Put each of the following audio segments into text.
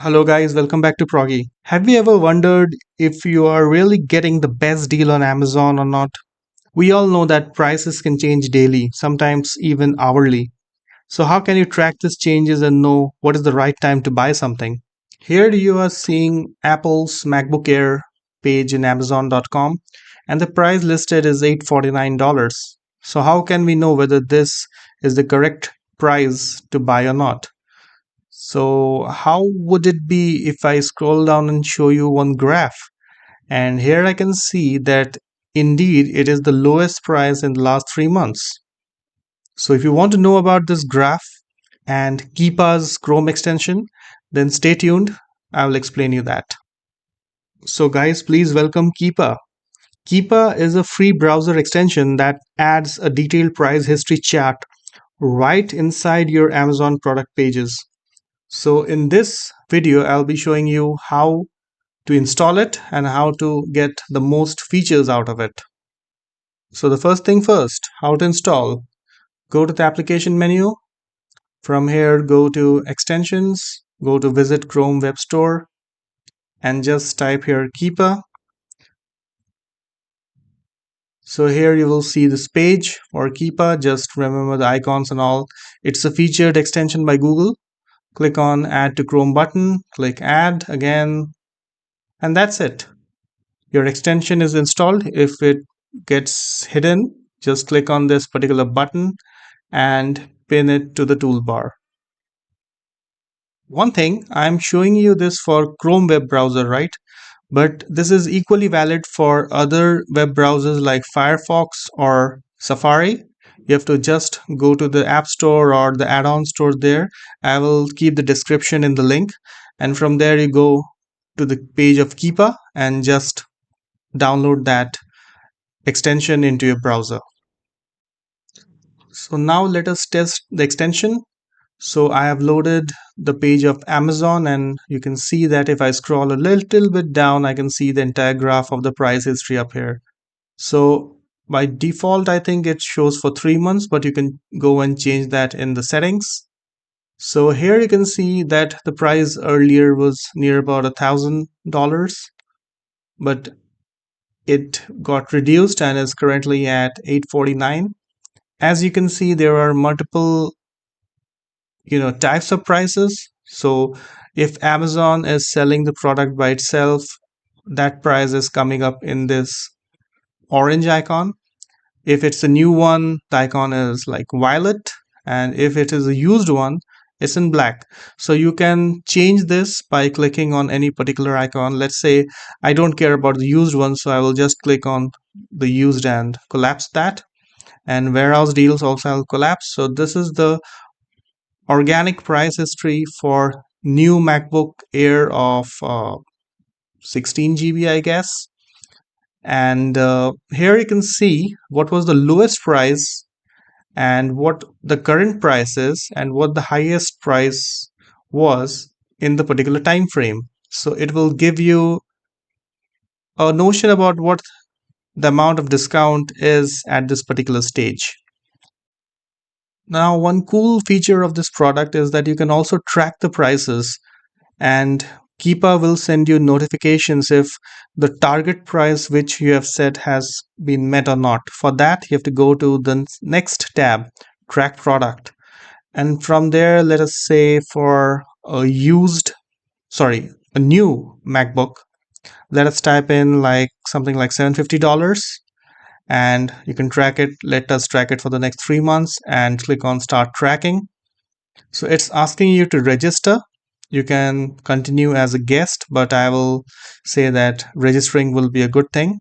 Hello guys, welcome back to Proggy. Have you ever wondered if you are really getting the best deal on Amazon or not? We all know that prices can change daily, sometimes even hourly. So how can you track these changes and know what is the right time to buy something? Here you are seeing Apple's MacBook Air page in amazon.com and the price listed is $849. So how can we know whether this is the correct price to buy or not? So how would it be if I scroll down and show you one graph? And here I can see that indeed it is the lowest price in the last 3 months. So if you want to know about this graph and Keepa's Chrome extension, then stay tuned. I will explain you that. So guys, please welcome Keepa. Keepa is a free browser extension that adds a detailed price history chart right inside your Amazon product pages. So in this video, I'll be showing you how to install it and how to get the most features out of it. So the first thing first, how to install. Go to the application menu. From here, go to extensions, go to visit Chrome Web Store and just type here Keepa. So here you will see this page for Keepa. Just remember the icons and all. It's a featured extension by Google. Click on add to Chrome button, click add again, and that's it. Your extension is installed. If it gets hidden, just click on this particular button and pin it to the toolbar. One thing, I'm showing you this for Chrome web browser, right? But this is equally valid for other web browsers like Firefox or Safari. You have to just go to the App Store or the add-on store there. I will keep the description in the link. And from there you go to the page of Keepa and just download that extension into your browser. So now let us test the extension. So I have loaded the page of Amazon and you can see that if I scroll a little bit down, I can see the entire graph of the price history up here. So by default, I think it shows for 3 months, but you can go and change that in the settings. So here you can see that the price earlier was near about $1,000, but it got reduced and is currently at $849. As you can see, there are multiple types of prices. So if Amazon is selling the product by itself, that price is coming up in this orange icon. If it's a new one, the icon is like violet, and if it is a used one, it's in black. So you can change this by clicking on any particular icon. Let's say I don't care about the used one, so I will just click on the used and collapse that. And warehouse deals also I'll collapse. So this is the organic price history for new MacBook Air of 16 GB, I guess. And here you can see what was the lowest price and what the current price is and what the highest price was in the particular time frame. So it will give you a notion about what the amount of discount is at this particular stage. Now, one cool feature of this product is that you can also track the prices, and Keepa will send you notifications if the target price which you have set has been met or not. For that, you have to go to the next tab, track product. And from there, let us say for a a new MacBook, let us type in like something like $750 and you can track it. Let us track it for the next 3 months and click on start tracking. So it's asking you to register. You can continue as a guest, but I will say that registering will be a good thing.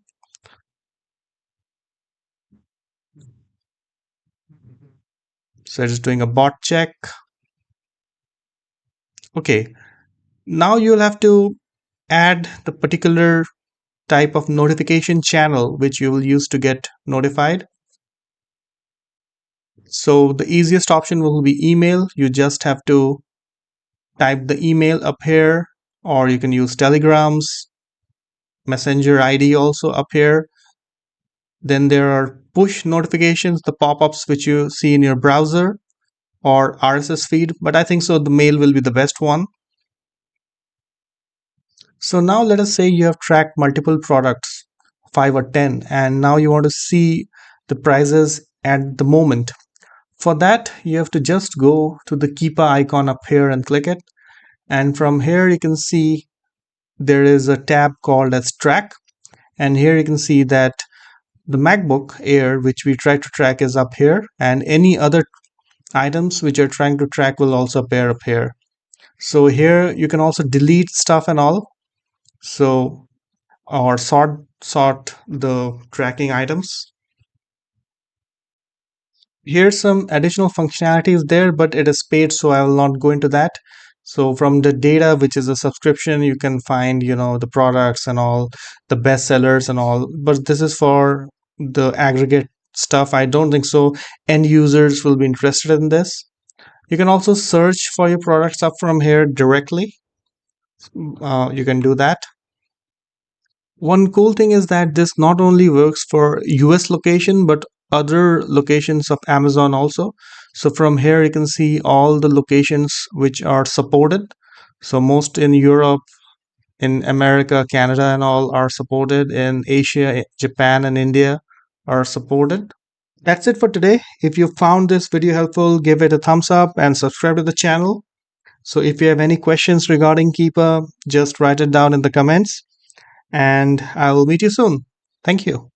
So it's doing a bot check. Okay, now you'll have to add the particular type of notification channel which you will use to get notified. So the easiest option will be email. You just have to type the email up here, or you can use telegrams, messenger ID also up here. Then there are push notifications, the pop-ups which you see in your browser, or RSS feed, but I think so the mail will be the best one. So now let us say you have tracked multiple products, 5 or 10, and now you want to see the prices at the moment. For that, you have to just go to the Keepa icon up here and click it. And from here, you can see there is a tab called as Track. And here you can see that the MacBook Air, which we try to track, is up here. And any other items which you're trying to track will also appear up here. So here you can also delete stuff and all. So or sort the tracking items. Here's some additional functionalities there, but it is paid, so I will not go into that. So from the data, which is a subscription, you can find, the products and all, the best sellers and all. But this is for the aggregate stuff. I don't think so end users will be interested in this. You can also search for your products up from here directly. You can do that. One cool thing is that this not only works for US location but other locations of Amazon also. So from here you can see all the locations which are supported. So most in Europe, in America, Canada and all are supported. In Asia, Japan and India are supported. That's it for today. If you found this video helpful, give it a thumbs up and subscribe to the channel. So if you have any questions regarding Keepa, just write it down in the comments and I will meet you soon. Thank you.